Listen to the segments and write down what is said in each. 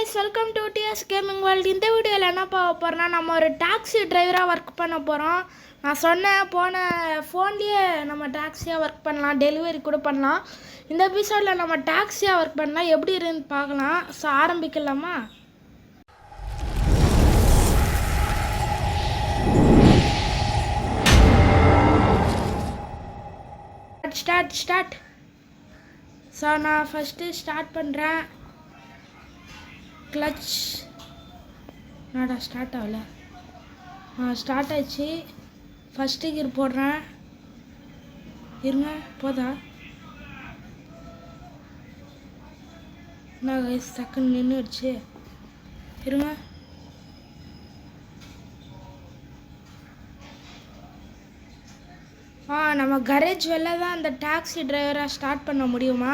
guys, welcome to TS Gaming World. இந்த வீடியோவில் என்ன பார்க்க போகிறோன்னா நம்ம ஒரு டாக்ஸி டிரைவராக ஒர்க் பண்ண போகிறோம். நான் சொன்னேன் போன ஃபோன்லேயே நம்ம டாக்ஸியாக ஒர்க் பண்ணலாம், டெலிவரி கூட பண்ணலாம். இந்த எபிசோடில் நம்ம டாக்ஸியாக ஒர்க் பண்ணலாம், எப்படி இருக்குன்னு பார்க்கலாம். ஸோ ஆரம்பிக்கலாமா? ஸ்டார்ட். ஸோ நான் ஃபஸ்ட்டு ஸ்டார்ட் பண்ணுறேன். கிளச் நாடா ஸ்டார்ட் ஆகல. ஸ்டார்ட் ஆச்சு. ஃபஸ்ட்டு கியர் போடுறேன். இருங்க, போதா? நான் செகண்ட் நின்றுடுச்சு. இருங்க. நம்ம கரேஜ் வெளில தான் அந்த டாக்ஸி டிரைவராக ஸ்டார்ட் பண்ண முடியுமா?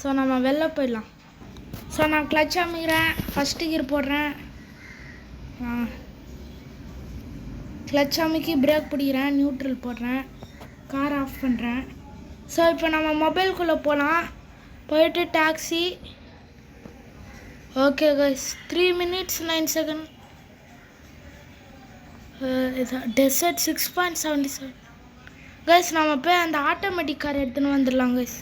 ஸோ நம்ம வெளில போயிடலாம். ஸோ நான் கிளச் அமைக்கிறேன், ஃபஸ்ட்டு கியர் போடுறேன். கிளச் அமைக்கி பிரேக் பிடிக்கிறேன், நியூட்ரல் போடுறேன், கார் ஆஃப் பண்ணுறேன். ஸோ இப்போ நம்ம மொபைல்குள்ளே போகலாம். போயிட்டு taxi. Okay guys, 3 minutes 9 seconds. Desert 6.77. Guys நம்ம போய் அந்த ஆட்டோமேட்டிக் கார் எடுத்துன்னு வந்துடலாம் கைஸ்.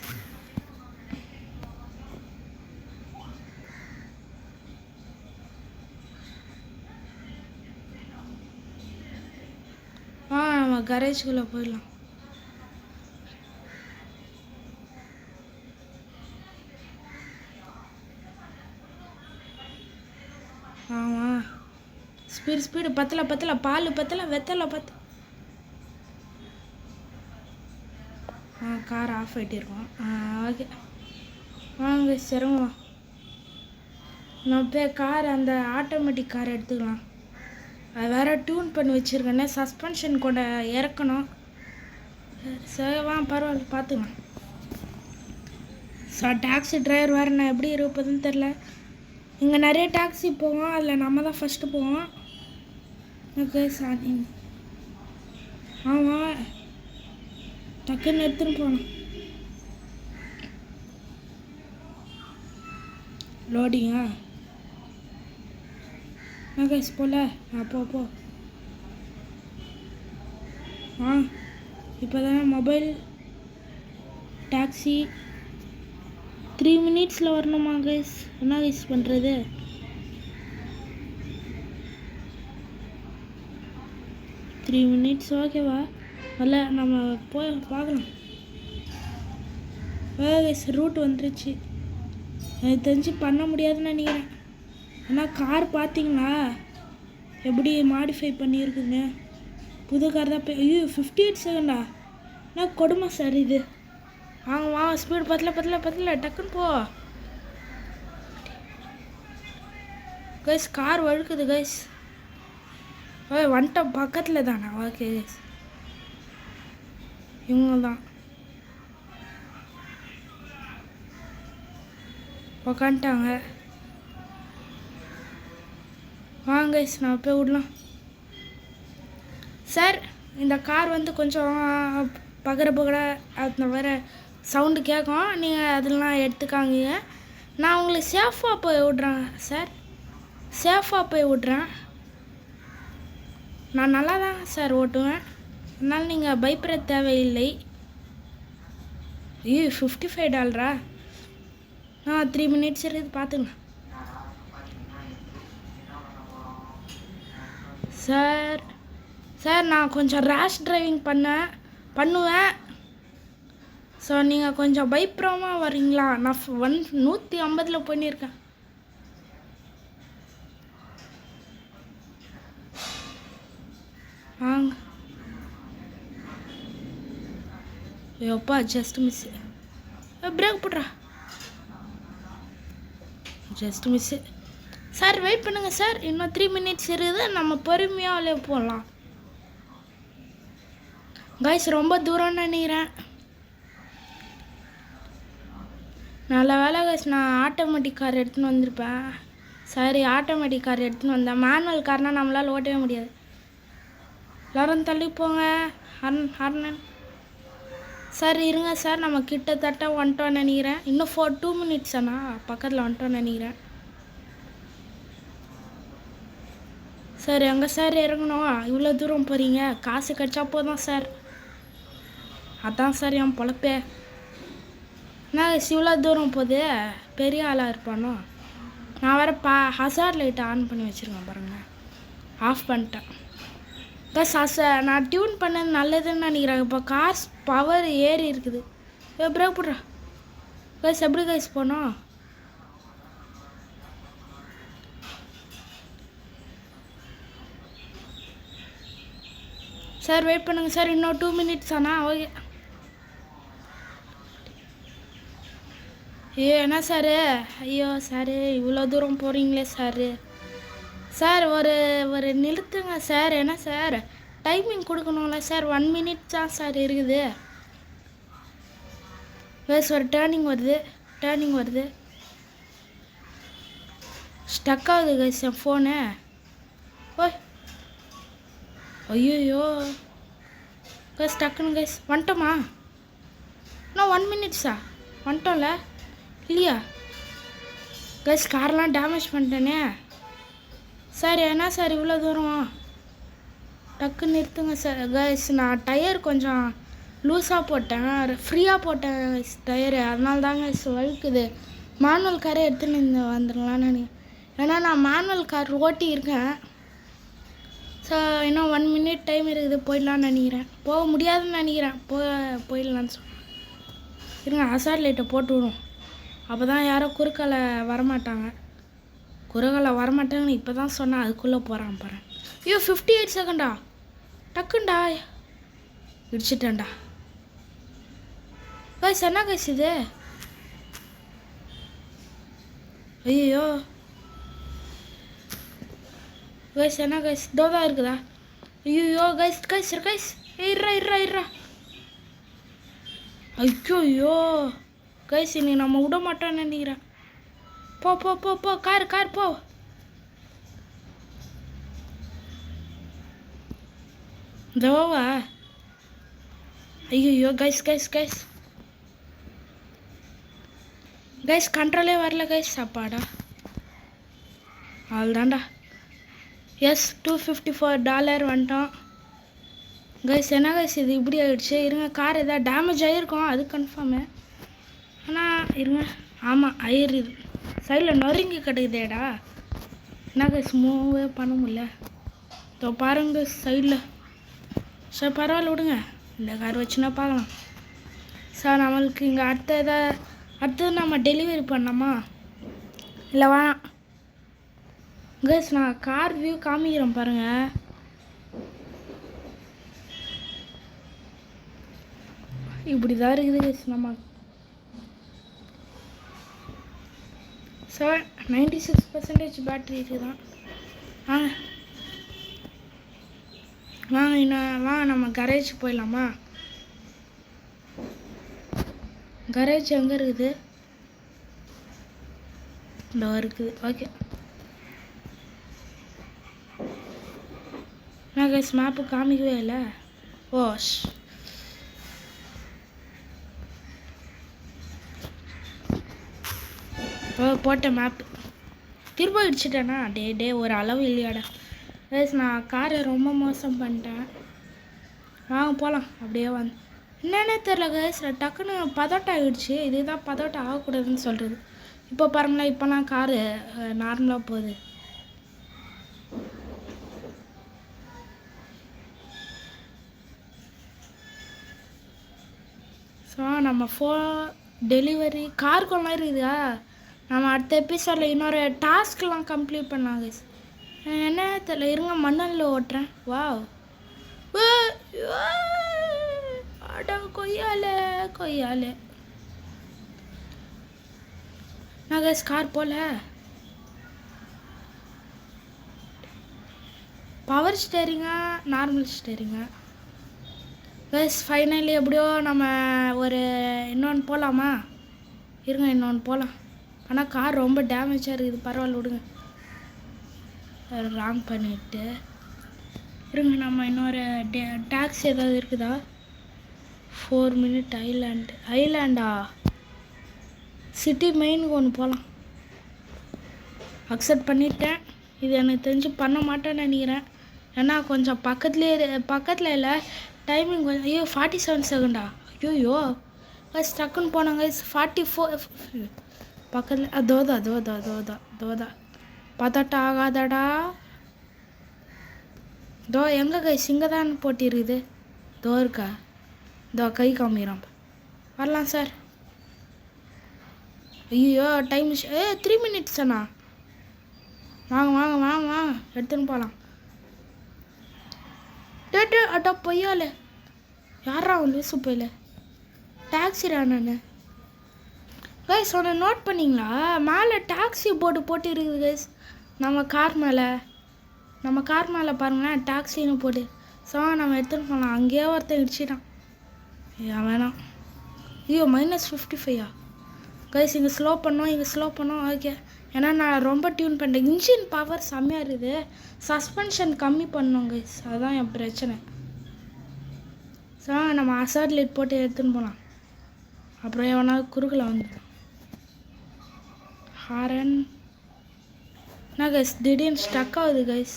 நம்ம கரேஜ்குள்ளே போயிடலாம். ஆமாம், ஸ்பீடு பத்தலை, பால் பத்தலை, வெத்தலை பத்தலை. கார் ஆஃப் ஆகிட்டே இருக்கோம். ஓகே வாங்க சிரமம். நம்ம போய் கார் அந்த ஆட்டோமேட்டிக் கார் எடுத்துக்கலாம். அது வேறு டியூன் பண்ணி வச்சுருக்கேன்னே, சஸ்பென்ஷன் கூட இறக்கணும். சரி பரவாயில்ல, பார்த்துக்கலாம். ஸோ டாக்ஸி டிரைவர் வேறு நான் எப்படி இருப்பதுன்னு தெரில. இங்கே நிறைய டாக்ஸி போவோம், அதில் நம்ம தான் ஃபஸ்ட்டு போவோம். Okay sorry. ஆமாம், டக்குன்னு எடுத்துன்னு போகணும். லோடிங்கா? கைஸ் போல. போ. இப்போ தானே மொபைல் டாக்ஸி 3 minutes வரணுமா கைஸ்? என்ன கைஸ் பண்ணுறது? த்ரீ மினிட்ஸ் ஓகேவா? அல்ல நம்ம போய் பார்க்கலாம். கைஸ் ரூட் வந்துருச்சு. எனக்கு தெரிஞ்சு பண்ண முடியாதுன்னு நினைக்கிறேன். ஆனால் கார் பார்த்தீங்களா எப்படி மாடிஃபை பண்ணியிருக்குங்க. புது கார் தான். ஐயோ 58 செகண்டா? என்ன கொடுமை சார் இது. வாங்க ஸ்பீடு பத்தல, டக்குன்னு போ கைஸ். Car வழுக்குது guys. வந்துட்டோம், பக்கத்தில் தானா? ஓகே கைஸ், இவங்க தான் உக்காந்துட்டாங்க. வாங்க நான் போய் விடலாம். சார் இந்த கார் வந்து கொஞ்சம் பகர அது வேறு சவுண்டு கேட்கும், நீங்கள் அதெல்லாம் எடுத்துக்காங்க. நான் உங்களுக்கு சேஃபாக போய் விட்றேன் சார், நான் நல்லா தான் சார் ஓட்டுவேன், அதனால் நீங்கள் பயப்பட தேவையில்லை. ஐயோ $55? 3 minutes இருக்குது, பார்த்துங்க சார். நான் கொஞ்சம் ரேஷ் டிரைவிங் பண்ணுவேன். ஸோ நீங்கள் கொஞ்சம் பயப்படாமல் வரீங்களா? நான் 150 பண்ணியிருக்கேன். வாங்க. ஐயோப்பா, ஜஸ்ட் மிஸ்ஸு. பிரேக் போடுறா, ஜஸ்ட் மிஸ்ஸு. சார் வெயிட் பண்ணுங்க சார், இன்னும் 3 minutes இருக்குது, நம்ம பொறுமையாக போகலாம். கைஸ் ரொம்ப தூரம்னு நினைக்கிறேன். நல்ல வேலை கைஸ், நான் ஆட்டோமேட்டிக் கார் எடுத்துன்னு வந்திருப்பேன். சரி, ஆட்டோமேட்டிக் கார் எடுத்துன்னு வந்தேன். மேனுவல் கார்னால் நம்மளால் ஓட்டவே முடியாது. எல்லோரும் தள்ளி போங்க. ஹர்னன் சார் இருங்க சார், நம்ம கிட்டத்தட்ட வந்துட்டோன்னு நினைக்கிறேன். இன்னும் 2 minutes அண்ணா, பக்கத்தில் வந்துட்டோன்னு நினைக்கிறேன். சார் எங்கே சார் இறங்கணும்? இவ்வளோ தூரம் போகிறீங்க? காசு கிடச்சா போதும் சார். அதான் சார் என் பொழப்பே. என்ன இவ்வளோ தூரம் போகுது? பெரிய ஆளாக இருப்பானோ? நான் வேறு ஹசார்ட் லைட்டை ஆன் பண்ணி வச்சுருக்கேன் பாருங்கள். ஆஃப் பண்ணிட்டேன். ப்ளஸ் நான் டியூன் பண்ணது நல்லதுன்னு நினைக்கிறேன். இப்போ கார்ஸ் பவர் ஏறி இருக்குது. பிரேக் போடுறா கைஸ். எப்படி கைஸ் போனோம்? சார் வெயிட் பண்ணுங்க சார், இன்னும் 2 minutes ஆனா? ஓகே. ஐயோ என்ன சார்? ஐயோ சார் இவ்வளோ தூரம் போகிறீங்களே சார். சார் ஒரு நிறுத்துங்க சார். என்ன சார் டைமிங் கொடுக்கணும்ல சார்? 1 minute தான் சார் இருக்குது. கைஸ் ஒரு டேர்னிங் வருது. ஸ்டக் ஆகுது கைஸ் என் ஃபோனு. ஓய் ஐயோ கைஸ் டக்குன்னு கைஸ் வந்துட்டோமா? இன்னும் 1 minute வந்துட்டோம்ல இல்லையா? கைஸ் கார்லாம் டேமேஜ் பண்ணிட்டேனே சார். என்ன சார் இவ்வளோ தூரம்? டக்குன்னு நிறுத்துங்க சார். கைஸ் நான் டயர் கொஞ்சம் லூஸாக போட்டேன், ஃப்ரீயாக போட்டேன் டயரு. அதனால தாங்க வழுக்குது. மேனுவல் காரே எடுத்துன்னு வந்துடலான்னு நினைக்கிறேன். ஏன்னா நான் மேனுவல் கார் ஓட்டி இருக்கேன். ஸோ இன்னும் 1 minute டைம் இருக்குது. போயிடலான்னு நினைக்கிறேன். போக முடியாதுன்னு நினைக்கிறேன். போயிடலான்னு சொன்னேன். இருங்க ஹசார்ட் லைட்டை போட்டு விடும். அப்போ தான் யாரோ குறுக்கால வரமாட்டாங்க. இப்போ தான் சொன்னேன், அதுக்குள்ளே போகிறான் பாரு. ஐயோ 58 செகண்டா? டக்குண்டா இடிச்சிட்டேன்டா. கைஸ் என்ன கைஸ் இது? ஐயோ கைஸ் என்ன கைஸ் தோதா இருக்குதா? ஐயோ கைஸ் இருறா. ஐயோ கைஸ் இன்னைக்கு நம்ம விட மாட்டோம்னு நினைக்கிறேன். போ கார் போ. தோவா ஐயோ கைஸ் கண்ட்ரோலே வரல கைஸ். சாப்பாடா அவ்வளோதான்டா. எஸ் $254 வந்துட்டோம். கைஸ் என்ன கைஸ் இது இப்படி ஆகிடுச்சு? இருங்க கார் எதாவது டேமேஜ் ஆகிருக்கும் அது கன்ஃபார்மு. ஆனால் இருங்க, ஆமாம் ஆயிடுது. சைடில் நொறுங்கி கிடைக்குதேடா. என்ன கைஸ் மூவே பண்ண முடியல. இதோ பாருங்க சைடில். சார் பரவாயில்ல விடுங்க, இந்த கார் வச்சுன்னா பார்க்கலாம். சார் நம்மளுக்கு இங்கே அடுத்தது நம்ம டெலிவரி பண்ணோமா? இல்லை வேணாம் கைஸ், நான் கார் வியூ காமிக்கிறேன் பாருங்கள். இப்படி தான் இருக்குது கைஸ். நம்ம சார் 96% பேட்ரி இருக்குதான். வாங்க நம்ம கரேஜ் போயிடலாமா? கரேஜ் எங்கே இருக்குது? இந்த இருக்குது. ஓகே நான் கைஸ் மேப்பு காமிக்கவே இல்லை. போட்ட மேப்பு திரும்ப இடிச்சிட்டேனா? டே ஒரு அளவு இல்லையாடா கைஸ். நான் காரை ரொம்ப மோசம் பண்ணிட்டேன். வாங்க போகலாம். அப்படியே என்னன்னே தெரில கைஸ், டக்குன்னு பதட்டம் ஆகிடுச்சு. இதுதான் பதட்டம் ஆகக்கூடாதுன்னு சொல்கிறது. இப்போ பாருங்களேன், இப்போலாம் காரு நார்மலாக போகுது. ஸோ நம்ம டெலிவரி காருக்கு மாதிரி இருக்குதா? நம்ம அடுத்த எபிசோடில் இன்னொரு டாஸ்க்லாம் கம்ப்ளீட் பண்ணலாம் கைஸ். என்ன தெரியல, இருங்க மண்ணில் ஓட்டுறேன். வாவ் அட கொய்யாலே நான் கைஸ் கார் போல. பவர் ஸ்டேரிங்கா நார்மல் ஸ்டேரிங்கா கைஸ்? ஃபைனலி எப்படியோ நம்ம இன்னொன்று போகலாமா? இருங்க இன்னொன்று போகலாம். ஆனால் கார் ரொம்ப டேமேஜாக இருக்குது. பரவாயில்ல விடுங்க. ராங் பண்ணிவிட்டு இருங்க. நம்ம இன்னொரு டாக்ஸி ஏதாவது இருக்குதா? 4 minute ஐலாண்டா? சிட்டி மெயினுக்கு ஒன்று போகலாம். அக்செப்ட் பண்ணிட்டேன். இது எனக்கு தெரிஞ்சு பண்ண மாட்டேன்னு நினைக்கிறேன். ஏன்னா கொஞ்சம் பக்கத்தில் இல்லை. டைமிங் கொஞ்சம் 47 செகண்டா? ஐயோ கைஸ் டக்குன்னு போனாங்க கைஸ். 44 பக்கத்தில் தோதா பதட்டா ஆகாதடா. எங்கே கைஸ் இங்கே தான் போட்டிருக்குது. இருக்கா? கை காமிக்கிறான். வரலாம் சார். ஐயோ டைம் 3 மினிட்ஸ் அண்ணா. வாங்க எடுத்துன்னு போகலாம். அட்டா பொய்யால யாரா அவன் லூசு போயில டாக்ஸிடா நான். கைஸ் ஒன்று நோட் பண்ணிங்களா? மேலே டாக்ஸி போட்டு இருக்குது கைஸ். நம்ம கார் மேலே பாருங்களேன் டாக்ஸின்னு போட்டு. நம்ம எடுத்துன்னு போகலாம். அங்கேயே ஒருத்தன் இடிச்சிட்டான். வேணாம். ஐயோ -55 கைஸ். இங்கே ஸ்லோ பண்ணோம். ஓகே. ஏன்னா நான் ரொம்ப டியூன் பண்ணிட்டேன். இன்ஜின் பவர் செம்மையாக இருக்குது. சஸ்பென்ஷன் கம்மி பண்ணோம் கைஸ். அதுதான் என் பிரச்சனை. நம்ம அசாட் லைட் போட்டு எடுத்துன்னு போகலாம். அப்புறம் எவனா குறுக்கில் வந்துடும். ஹாரன் என்ன கைஸ் திடீர்னு ஸ்டக் ஆகுது கைஸ்.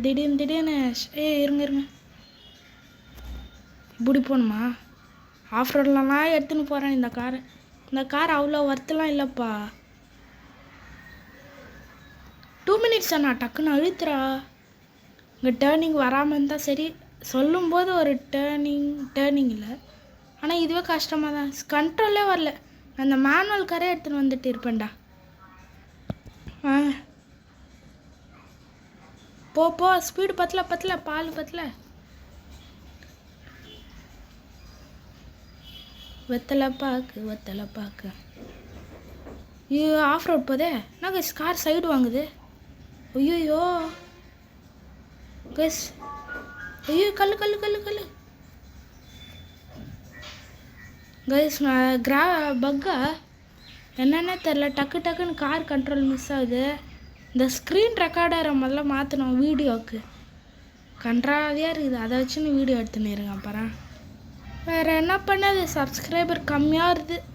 திடீர்னு இருங்க இப்படி போகணுமா? ஆஃப் ரோட்லாம் எடுத்துன்னு போகிறேன். இந்த கார் அவ்வளோ ஒர்த்தெலாம் இல்லைப்பா. 2 மினிட்ஸ் அண்ணா. டக்குன்னு அழுத்துறா. இங்கே டேர்னிங் வராமல் இருந்தால் சரி. சொல்லும்போது ஒரு டேர்னிங் இல்லை. ஆனால் இதுவே கஷ்டமாக தான். கண்ட்ரோலே வரல. அந்த மேனுவல் காரே எடுத்துன்னு வந்துட்டு இருப்பேன்டா. போ ஸ்பீடு பத்தல பால் பத்தல. வெத்தலை பாக்கு. ஐயோ ஆஃப் ரோட் போதே. என்ன கைஸ் கார் சைடு வாங்குது. ஐயோ கைஸ். ஐயோ கல்லு கைஸ். பக்கா என்னென்ன தெரில. டக்குன்னு கார் கண்ட்ரோல் மிஸ் ஆகுது. இந்த ஸ்க்ரீன் ரெக்கார்டரை முதல்ல மாற்றணும் வீடியோவுக்கு. கன்றாவியாக இருக்குது. அதை வச்சுன்னு வீடியோ எடுத்துன்னு இருங்க. அப்புறம் வேறு என்ன பண்ணது? சப்ஸ்கிரைபர் கம்மியாக இருக்குது.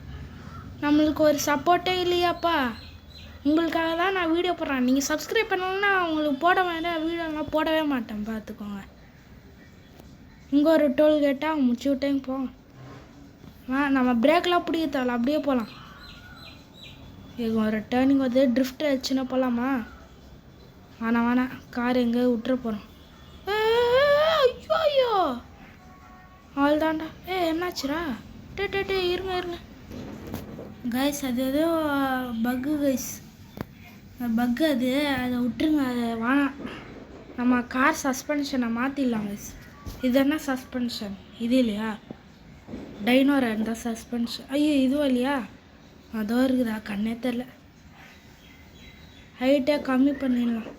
நம்மளுக்கு ஒரு சப்போர்ட்டே இல்லையாப்பா. உங்களுக்காக தான் நான் வீடியோ போடுறேன். நீங்கள் சப்ஸ்கிரைப் பண்ணலன்னா உங்களுக்கு போட வேண்டாம். வீடியோலாம் போடவே மாட்டேன். பார்த்துக்கோங்க. இங்கே ஒரு டோல் கேட்டால் அவங்க முடிச்சு விட்டேங்க போங்க. நம்ம பிரேக்கெலாம் பிடிக்க தேவையில்ல. அப்படியே போகலாம். இங்கே ஒரு டேர்னிங் வந்து ட்ரிஃப்ட் வச்சுன்னா போகலாமா? வேணாம் கார் எங்கே விட்டுற போகிறோம். ஐயோ அவ்வளோதான்டா. என்னாச்சுரா? இருங்க கைஸ். அது ஏதோ பக்கு கைஸ். பக்கு அதை விட்டுருங்க. அதை வேணாம். நம்ம கார் சஸ்பென்ஷனை மாற்றிடலாம் கைஸ். இது என்ன சஸ்பென்ஷன்? இது இல்லையா? டைனோரா இருந்தால் சஸ்பென்ஷன். ஐயோ இதுவும் இல்லையா? அதோ இருக்குதா? கண்ணே தெரில. ஹைட்டே கம்மி பண்ணிடலாம்.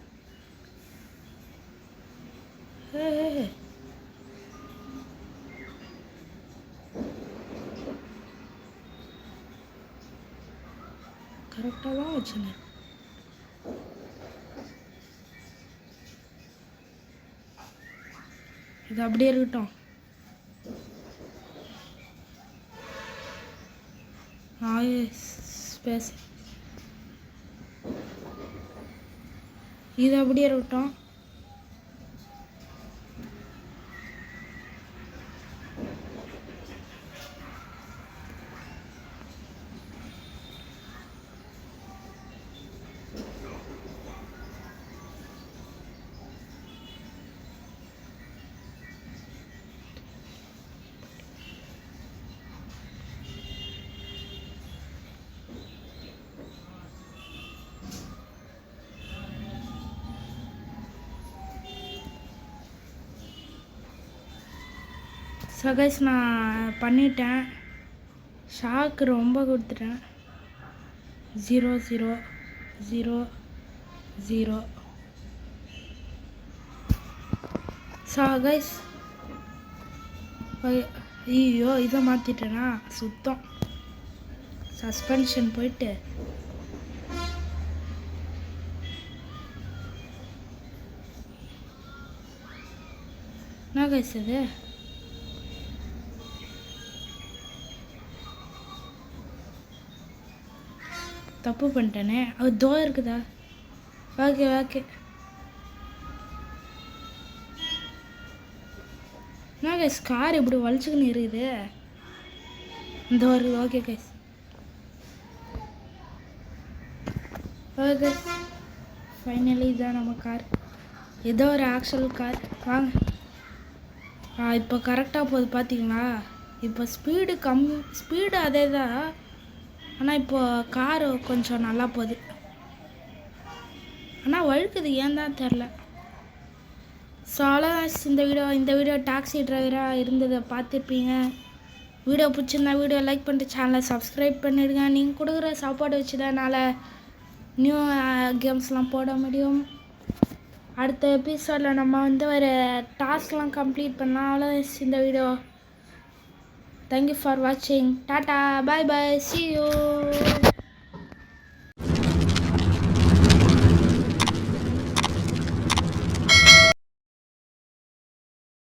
கரெக்டாக தான் வச்சுருந்தேன். இது அப்படியே இருக்கட்டும். ஸ்பேஸ் இது அப்படியே இருக்கட்டும். ஸோ கைஸ் நான் பண்ணிட்டேன். ஷாக்கு ரொம்ப கொடுத்துட்டேன். 0 0 0 0. ஸோ கைஸ் ஐயோ இதை மாற்றிட்டேனா? சுத்தம். சஸ்பென்ஷன் போயிட்டு என்ன கைஸ் இது? தப்பு பண்ணிட்டேனே. அது இருக்குதா? Okay okay. என்ன கைஸ் கார் இப்படி வலிச்சுக்கின்னு இருக்குது. இந்த வருது. Okay guys. ஓகே ஃபைனலி இதான் நம்ம கார். ஏதோ ஒரு ஆக்சுவல் கார். வாங்க. இப்போ கரெக்டாக போகுது பார்த்தீங்களா? இப்போ ஸ்பீடு அதே தான். ஆனால் இப்போ காரு கொஞ்சம் நல்லா போகுது. ஆனால் வழுக்குது, ஏன் தான் தெரில. ஸோ அவ்வளோதான் இந்த வீடியோ டாக்ஸி டிரைவராக இருந்ததை பார்த்துருப்பீங்க. வீடியோ பிடிச்சிருந்தா வீடியோ லைக் பண்ணிட்டு சேனலை சப்ஸ்கிரைப் பண்ணிடுங்க. நீங்கள் கொடுக்குற சப்போர்ட் வச்சு தான் என்னால் நியூ கேம்ஸ்லாம் போட முடியும். அடுத்த எபிசோடில் நம்ம வந்து ஒரு டாஸ்க்லாம் கம்ப்ளீட் பண்ணலாம். அவ்வளோதான் இந்த வீடியோ. தேங்க்யூ ஃபார் வாட்சிங். Tata, bye bye, see you.